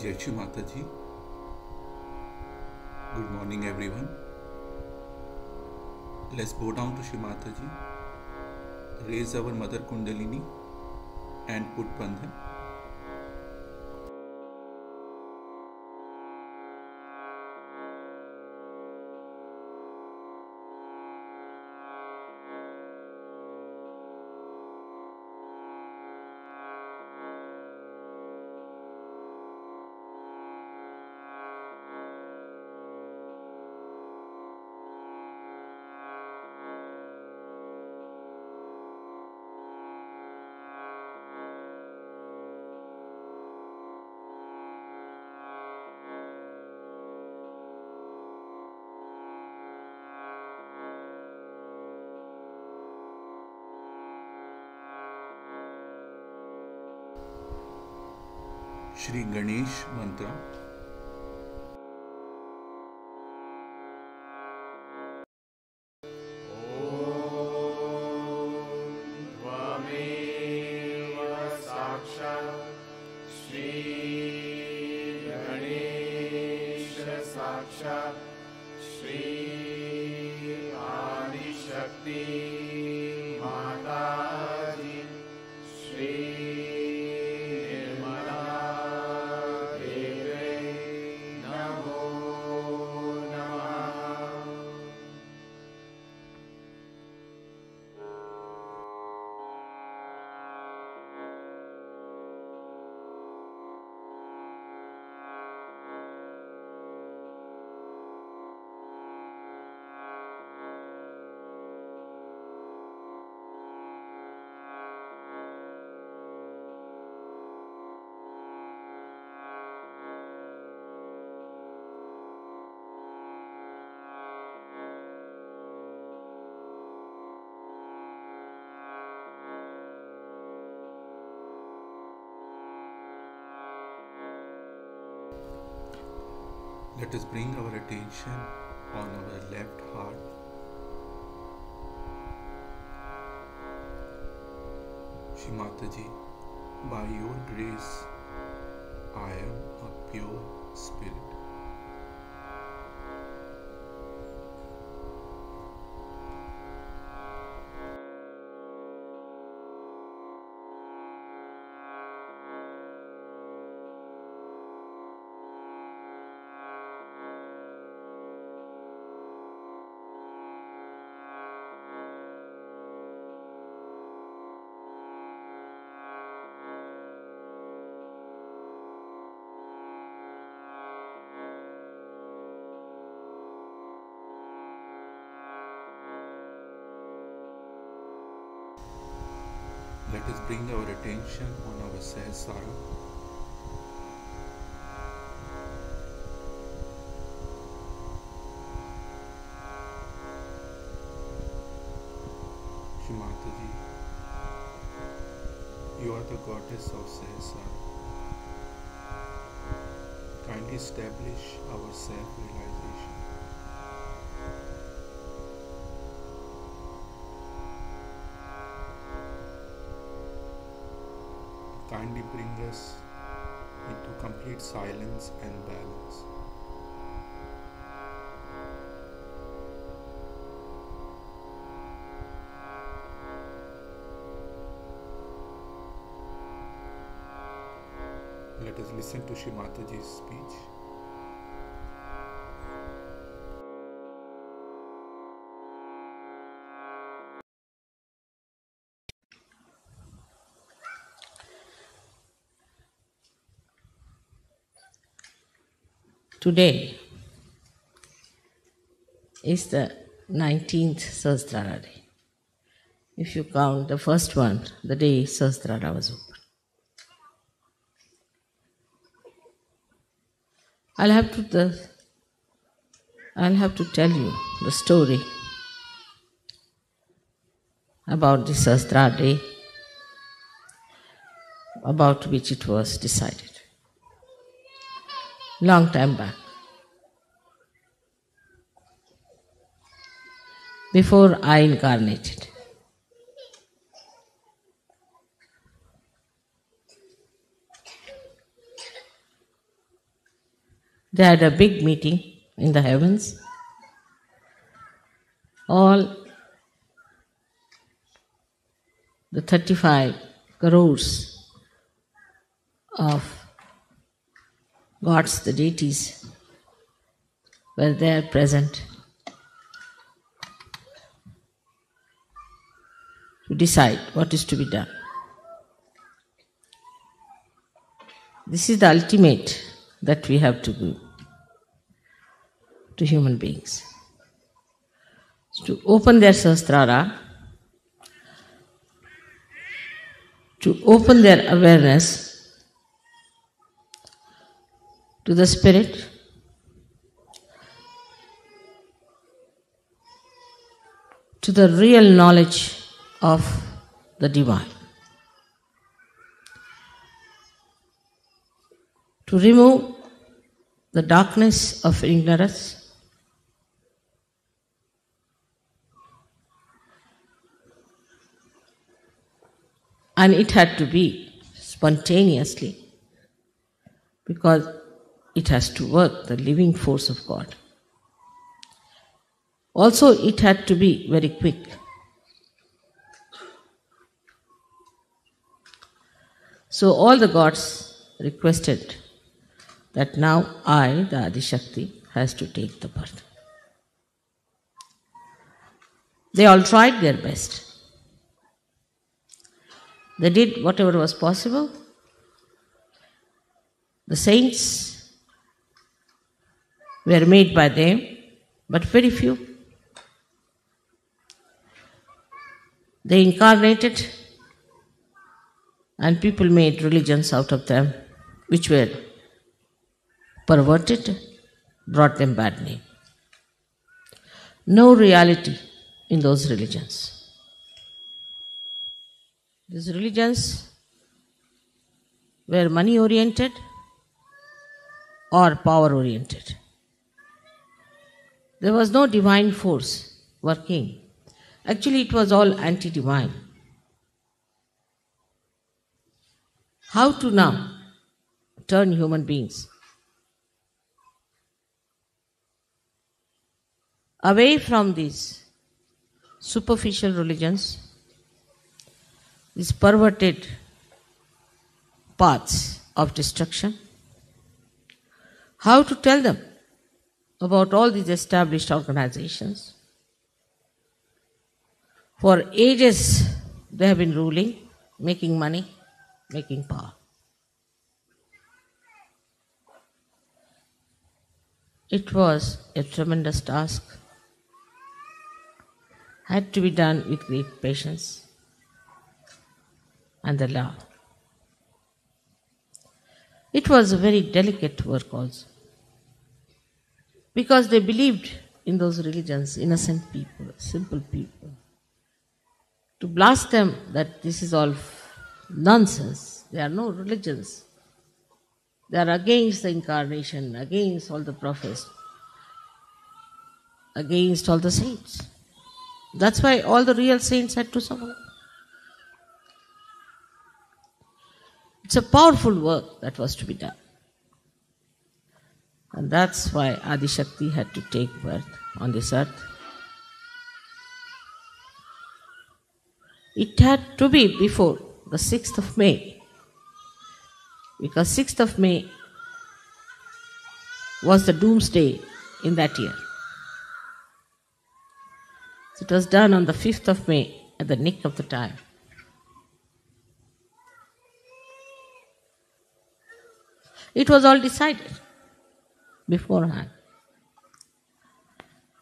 Jai Shri Mataji. Good morning, everyone. Let's bow down to Shri Mataji, raise our Mother Kundalini, and put Bandhan. Shri Ganesh Mantra. Let us bring our attention on our left heart. Shri Mataji, by your grace, I am a pure spirit. Let us bring our attention on our Sahasrara. Shri Mataji, you are the goddess of Sahasrara. Kindly establish our self-realization. Kindly bring us into complete silence and balance. Let us listen to Shri Mataji's speech. Today is the 19th Sahasrara day. If you count the first one, the day Sahasrara was opened. I'll have to tell you the story about the Sahasrara day, about which it was decided long time back. Before I incarnated. They had a big meeting in the heavens. All the 35 crores of gods, the deities, were there present to decide what is to be done. This is the ultimate that we have to do to human beings. To open their sahasrara, to open their awareness to the Spirit, to the real knowledge of the Divine, to remove the darkness of ignorance, and it had to be spontaneously because it has to work, the living force of God. Also, it had to be very quick. So all the gods requested that now I, the Adishakti, has to take the birth. They all tried their best. They did whatever was possible. The saints were made by them, but very few. They incarnated, and people made religions out of them, which were perverted, brought them bad name. No reality in those religions. These religions were money oriented or power oriented. There was no divine force working. Actually, it was all anti-divine. How to now turn human beings away from these superficial religions, these perverted paths of destruction? How to tell them about all these established organizations? For ages they have been ruling, making money, making power. It was a tremendous task. Had to be done with great patience and the love. It was a very delicate work also, because they believed in those religions, innocent people, simple people. To blast them that this is all nonsense, there are no religions. They are against the incarnation, against all the prophets, against all the saints. That's why all the real saints had to suffer. It's a powerful work that was to be done. And that's why Adi Shakti had to take birth on this earth. It had to be before the 6th of May, because 6th of May was the doomsday in that year. So it was done on the 5th of May at the nick of the time. It was all decided beforehand.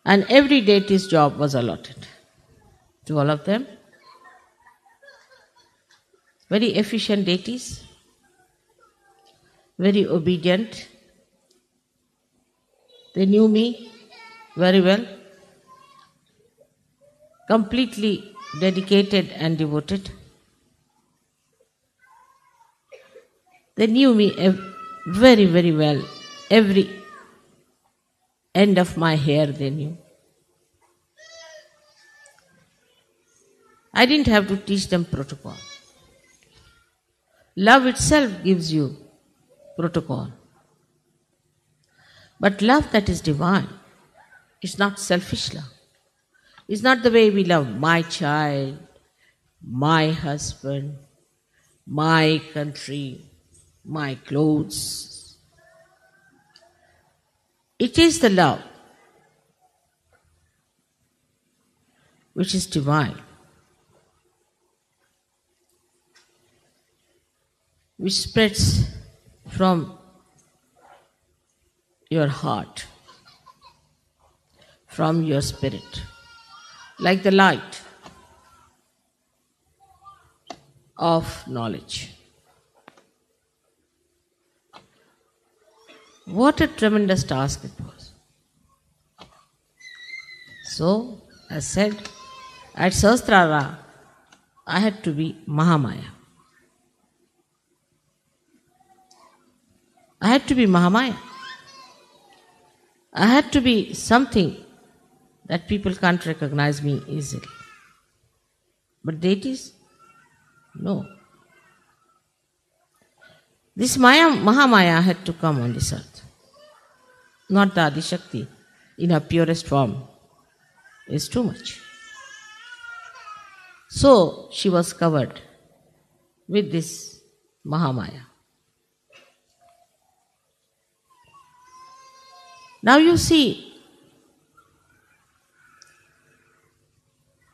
And every deity's job was allotted to all of them. Very efficient deities, very obedient. They knew me very well, completely dedicated and devoted. They knew me very, very well. Every end of my hair they knew. I didn't have to teach them protocol. Love itself gives you protocol. But love that is divine is not selfish love. It's not the way we love my child, my husband, my country, my clothes. It is the love which is divine, which spreads from your heart, from your spirit, like the light of knowledge. What a tremendous task it was. So, as said, at Sahasrara, I had to be Mahamaya. I had to be Mahamaya. I had to be something that people can't recognize me easily. But deities, no. This Mahamaya had to come on this earth. Not the Adi Shakti in her purest form is too much. So she was covered with this Mahamaya. Now you see,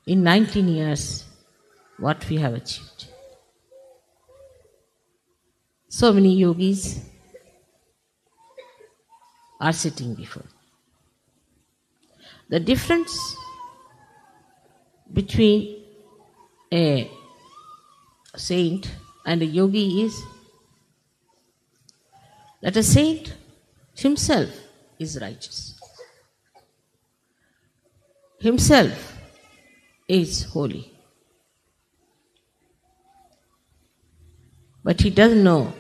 in 19 years, what we have achieved. So many yogis are sitting before. The difference between a saint and a yogi is that a saint himself is righteous. Himself is holy. But he doesn't know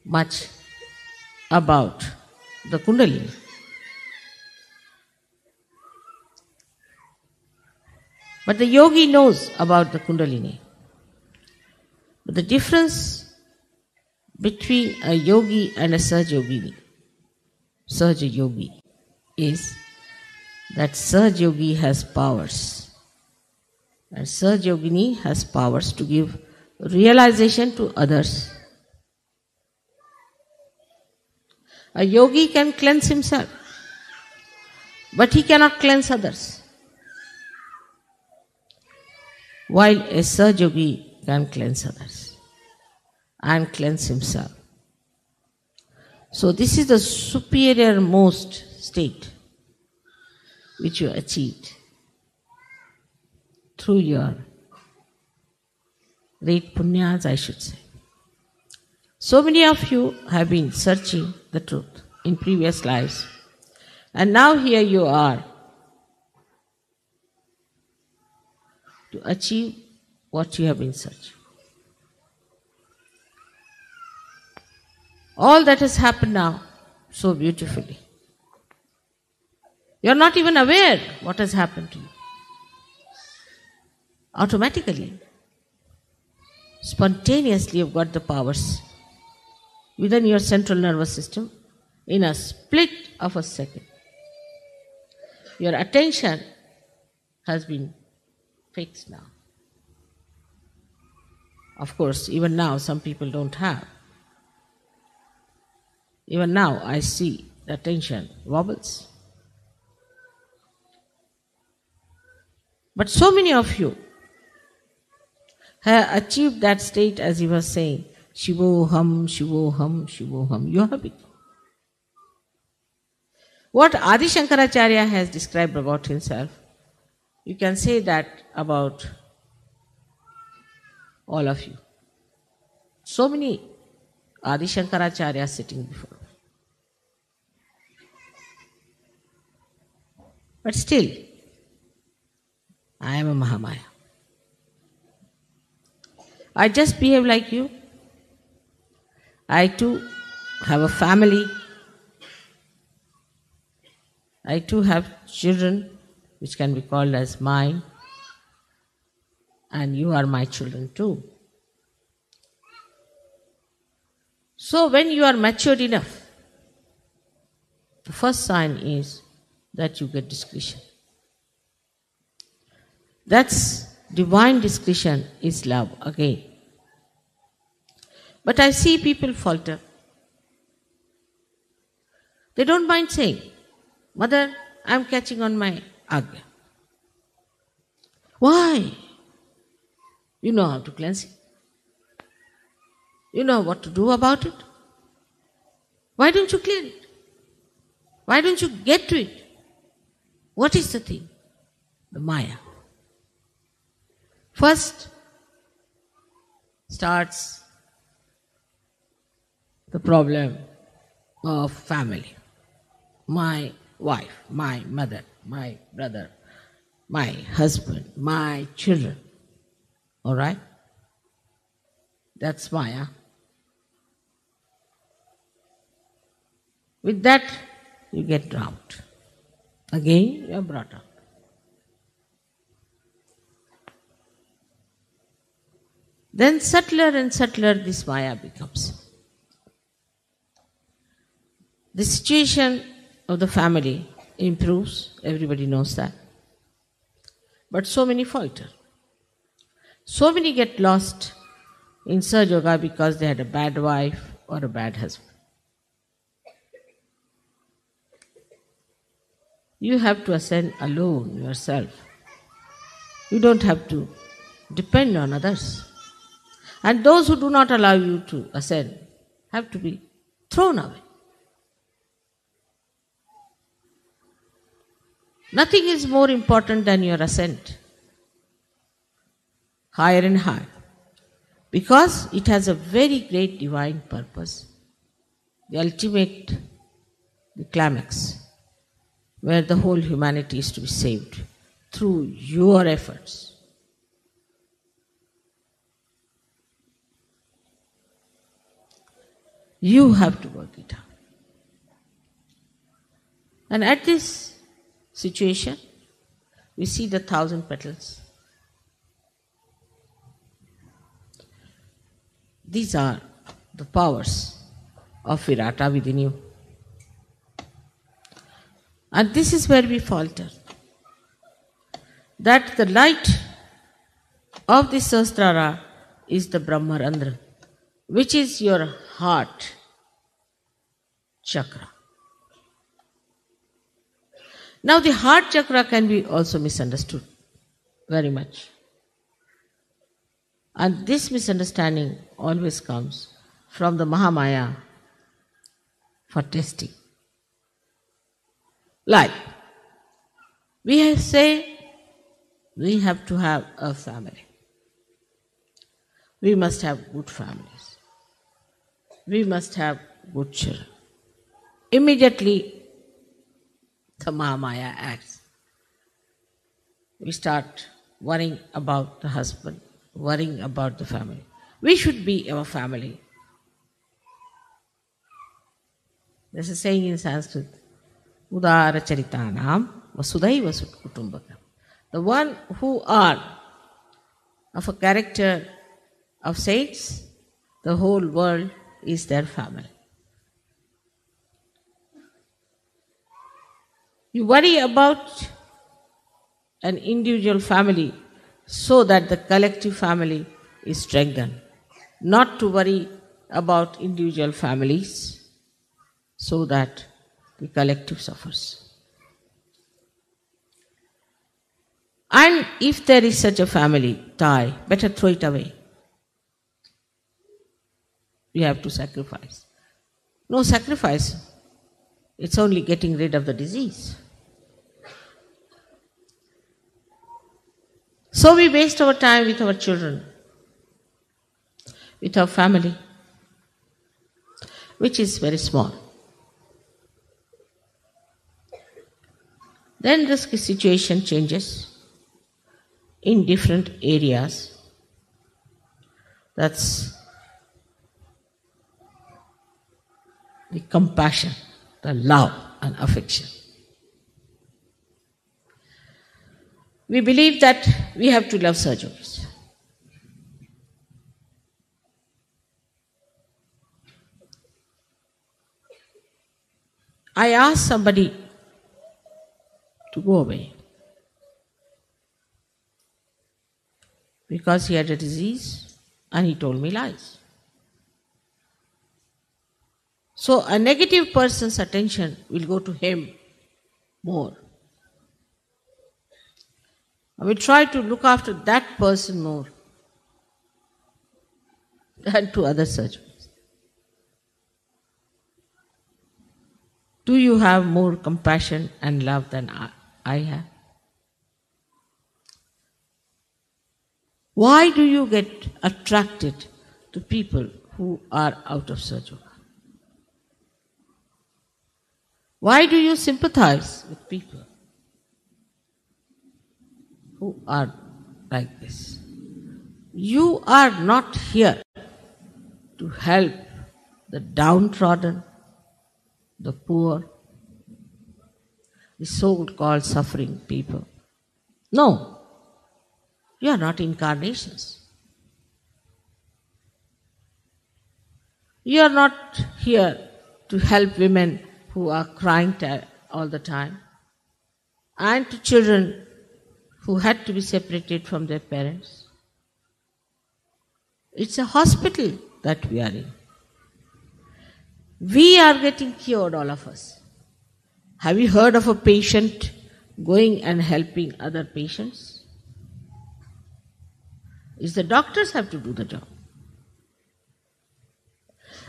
much about the Kundalini. But the yogi knows about the Kundalini. But the difference between a yogi and a Sahaja Yogi is that Sahaja Yogi has powers. And Sahaja Yogini has powers to give realization to others. A yogi can cleanse himself, but he cannot cleanse others. While a Sahaja Yogi can cleanse others and cleanse himself. So this is the superior most state which you achieved through your great punyas, I should say. So many of you have been searching the truth in previous lives, and now here you are to achieve what you have been searching. All that has happened now so beautifully. You are not even aware what has happened to you. Automatically, spontaneously you've got the powers within your central nervous system in a split of a second. Your attention has been fixed now. Of course, even now some people don't have. Even now I see the attention wobbles. But so many of you have achieved that state, as he was saying, Shivoham, Shivoham, Shivoham. You have it. What Adi Shankaracharya has described about himself, you can say that about all of you. So many Adi Shankaracharya sitting before. But still, I am a Mahamaya. I just behave like you. I too have a family. I too have children which can be called as mine. And you are my children too. So when you are matured enough The first sign is that you get discretion. That's divine discretion is love again. But I see people falter. They don't mind saying, Mother, I'm catching on my agya. Why? You know how to cleanse it. You know what to do about it. Why don't you clear it? Why don't you get to it? What is the thing? The Maya. First starts the problem of family. My wife, my mother, my brother, my husband, my children. All right? That's Maya. With that, you get dropped. Again, you are brought up. Then subtler and subtler this Maya becomes. The situation of the family improves, everybody knows that. But so many falter. So many get lost in Sahaja Yoga because they had a bad wife or a bad husband. You have to ascend alone yourself. You don't have to depend on others. And those who do not allow you to ascend have to be thrown away. Nothing is more important than your ascent. Higher and higher. Because it has a very great divine purpose. The ultimate, the climax, where the whole humanity is to be saved through your efforts. You have to work it out. And at this situation, we see the 1,000 petals. These are the powers of Virata within you. And this is where we falter. That the light of this Sahasrara is the Brahmarandra, which is your heart chakra. Now the heart chakra can be also misunderstood very much. And this misunderstanding always comes from the Mahamaya for testing. Like, we say we have to have a family. We must have good families. We must have good children. Immediately, the Mahamaya acts. We start worrying about the husband, worrying about the family. We should be our family. There's a saying in Sanskrit, Udara Charitanam Vasudhaiva Kutumbakam. The one who are of a character of saints, the whole world is their family. You worry about an individual family so that the collective family is strengthened, not to worry about individual families so that the collective suffers. And if there is such a family tie, better throw it away. We have to sacrifice. No sacrifice. It's only getting rid of the disease. So we waste our time with our children, with our family, which is very small. Then the situation changes in different areas. That's the compassion, the love and affection. We believe that we have to love Sahaja Yogis. I asked somebody to go away because he had a disease and he told me lies. So a negative person's attention will go to him more. I will try to look after that person more than to other surgeons. Do you have more compassion and love than I have? Why do you get attracted to people who are out of surgery? Why do you sympathize with people who are like this? You are not here to help the downtrodden, the poor, the so-called suffering people. No, you are not incarnations. You are not here to help women who are crying all the time, and to children who had to be separated from their parents. It's a hospital that we are in. We are getting cured, all of us. Have you heard of a patient going and helping other patients? It's the doctors have to do the job.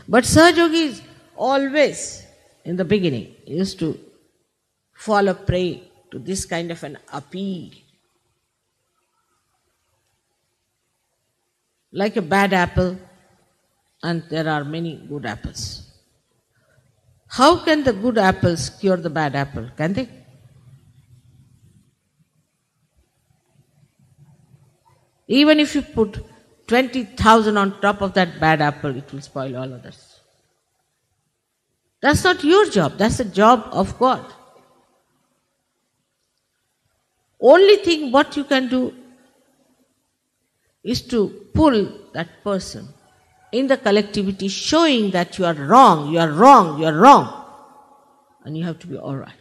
But Sahajogis always, in the beginning, used to fall a prey to this kind of an appeal. Like a bad apple, and there are many good apples. How can the good apples cure the bad apple? Can they? Even if you put 20,000 on top of that bad apple, it will spoil all others. That's not your job. That's the job of God. Only thing what you can do is to pull that person in the collectivity, showing that you are wrong, you are wrong, you are wrong, and you have to be all right.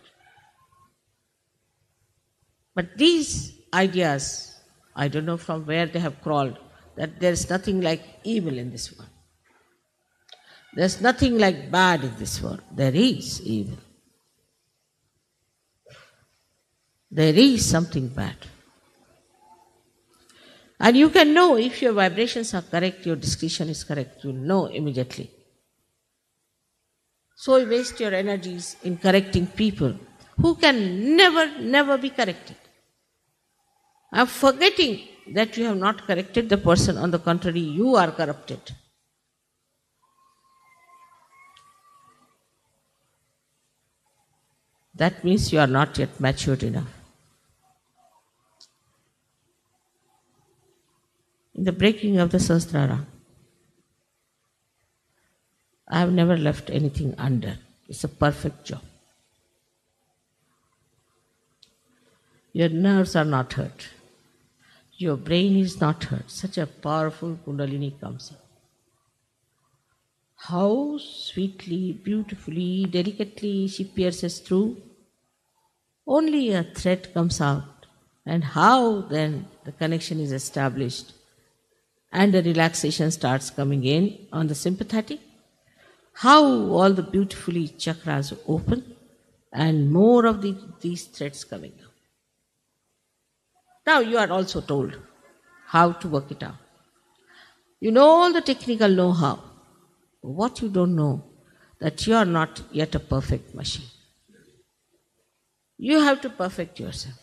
But these ideas, I don't know from where they have crawled, that there is nothing like evil in this world. There's nothing like bad in this world. There is evil. There is something bad. And you can know if your vibrations are correct, your discretion is correct. You know immediately. So you waste your energies in correcting people who can never be corrected. I'm forgetting that you have not corrected the person. On the contrary, you are corrupted. That means you are not yet matured enough. In the breaking of the Sahasrara, I have never left anything under. It's a perfect job. Your nerves are not hurt. Your brain is not hurt. Such a powerful Kundalini comes in. How sweetly, beautifully, delicately she pierces through. Only a thread comes out. And how then the connection is established and the relaxation starts coming in on the sympathetic. How all the beautifully chakras open and more of these threads coming out. Now you are also told how to work it out. You know all the technical know-how. What you don't know, that you are not yet a perfect machine. You have to perfect yourself.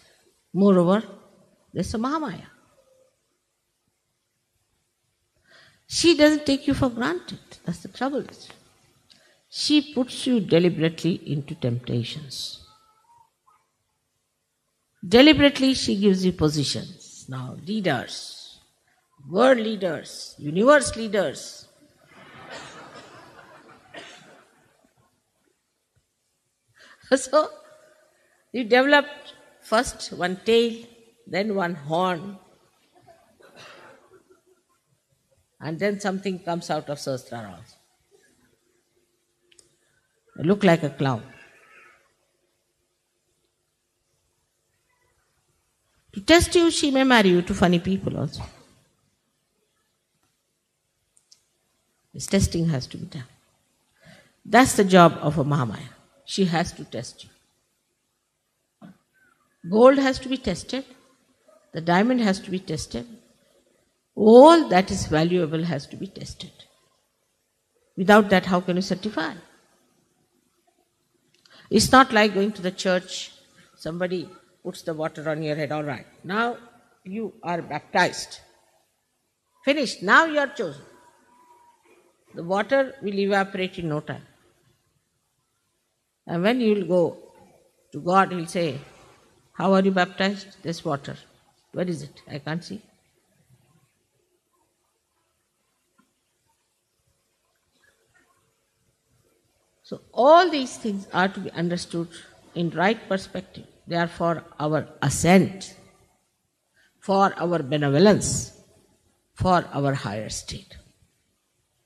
Moreover, there's a Mahamaya. She doesn't take you for granted. That's the trouble. She puts you deliberately into temptations. Deliberately she gives you positions. Now leaders, world leaders, universe leaders. So you develop first one tail, then one horn, and then something comes out of Sahasrara also. You look like a clown. To test you, she may marry you to funny people also. This testing has to be done. That's the job of a Mahamaya. She has to test you. Gold has to be tested. The diamond has to be tested. All that is valuable has to be tested. Without that, how can you certify? It's not like going to the church, somebody puts the water on your head, all right, now you are baptized. Finished, now you are chosen. The water will evaporate in no time. And when you will go to God, He will say, how are you baptized? This water. Where is it? I can't see. So all these things are to be understood in right perspective. They are for our ascent, for our benevolence, for our higher state.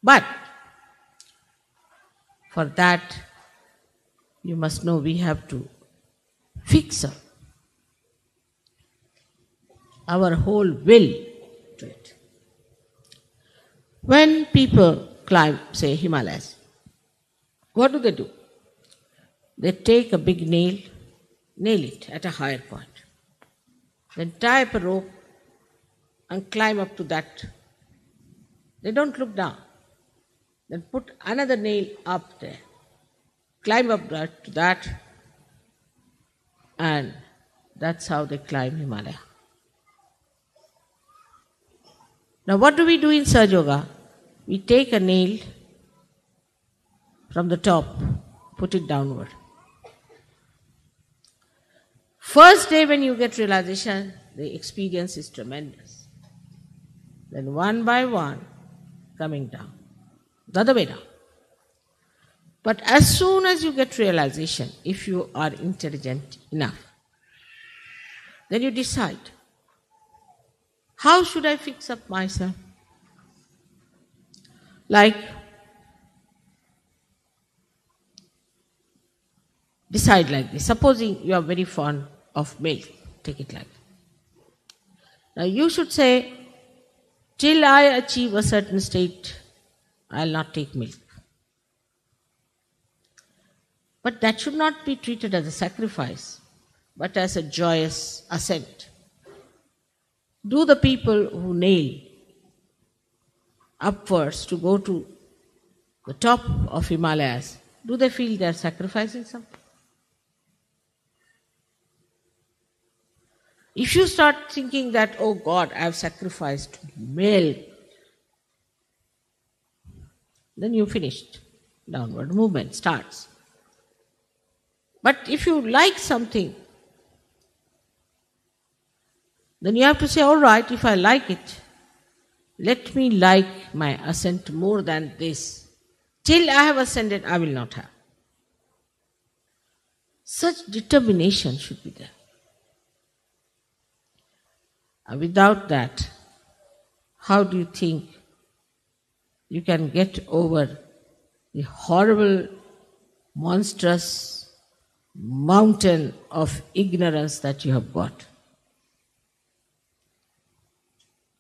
But for that, you must know we have to fix our whole will to it. When people climb, say, Himalayas, what do? They take a big nail it at a higher point, then tie up a rope and climb up to that. They don't look down. Then put another nail up there, climb up to that, and that's how they climb Himalaya. Now what do we do in Sahaja Yoga? We take a nail from the top, put it downward. First day when you get realization, the experience is tremendous. Then one by one, coming down. The other way down. But as soon as you get realization, if you are intelligent enough, then you decide, how should I fix up myself? Like, decide like this. Supposing you are very fond of milk, take it like that. Now you should say, till I achieve a certain state, I will not take milk. But that should not be treated as a sacrifice, but as a joyous ascent. Do the people who nail upwards to go to the top of Himalayas, do they feel they are sacrificing something? If you start thinking that, oh God, I have sacrificed milk, then you finished. Downward movement starts. But if you like something, then you have to say, all right, if I like it, let me like my ascent more than this. Till I have ascended, I will not have. Such determination should be there. And without that, how do you think you can get over the horrible, monstrous mountain of ignorance that you have got?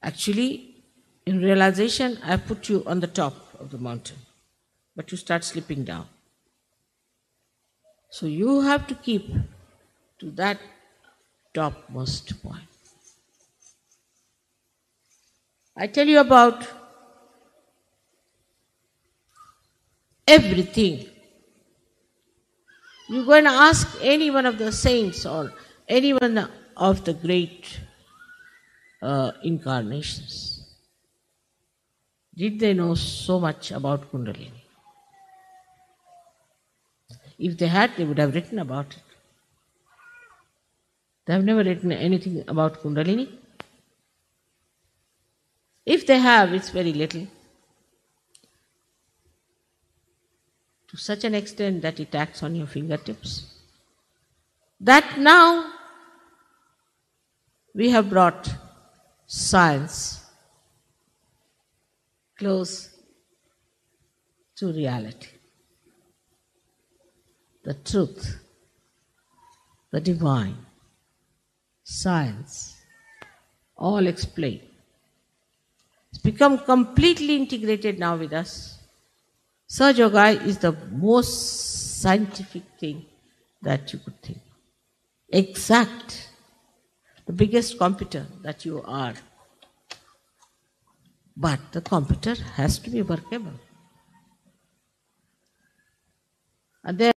Actually, in realization, I put you on the top of the mountain, but you start slipping down. So you have to keep to that topmost point. I tell you about everything. You go and ask any one of the saints or any one of the great incarnations. Did they know so much about Kundalini? If they had, they would have written about it. They have never written anything about Kundalini. If they have, it's very little. To such an extent that it acts on your fingertips. That now we have brought science close to reality. The truth, the divine, science, all explained. It's become completely integrated now with us. Sahaja Yoga is the most scientific thing that you could think. Exact. The biggest computer that you are. But the computer has to be workable. And then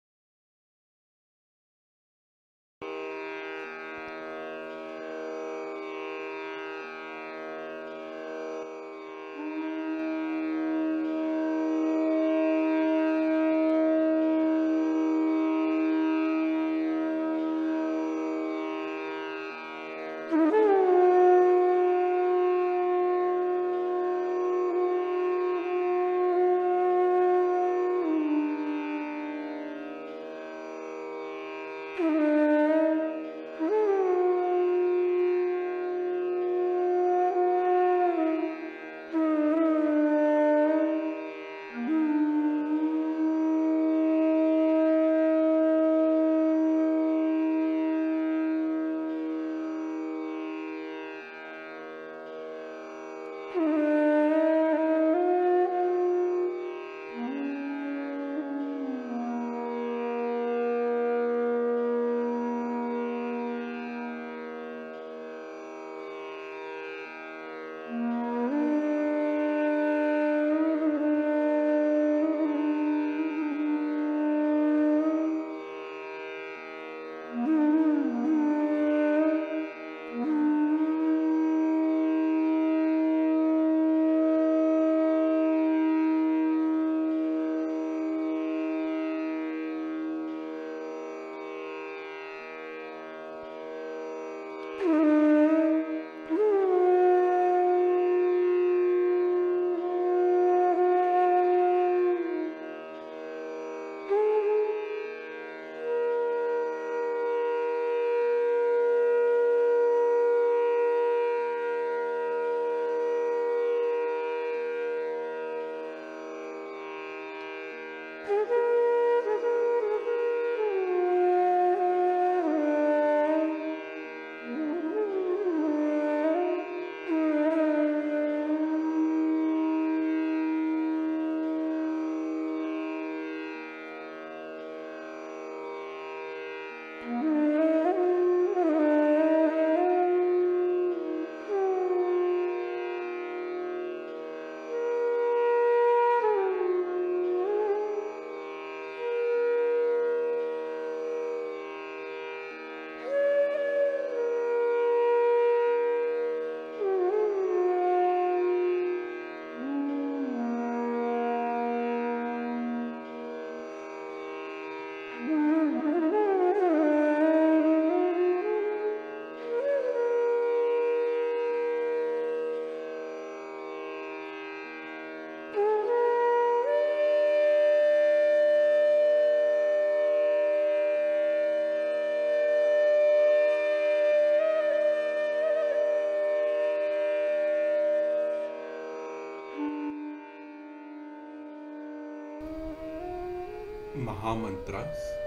Mahamantras.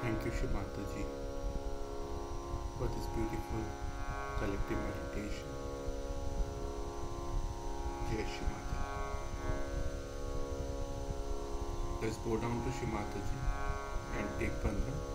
Thank you, Shimata ji, for this beautiful collective meditation. Jai Shimata. Let's bow down to Shimata ji and take Bandhan.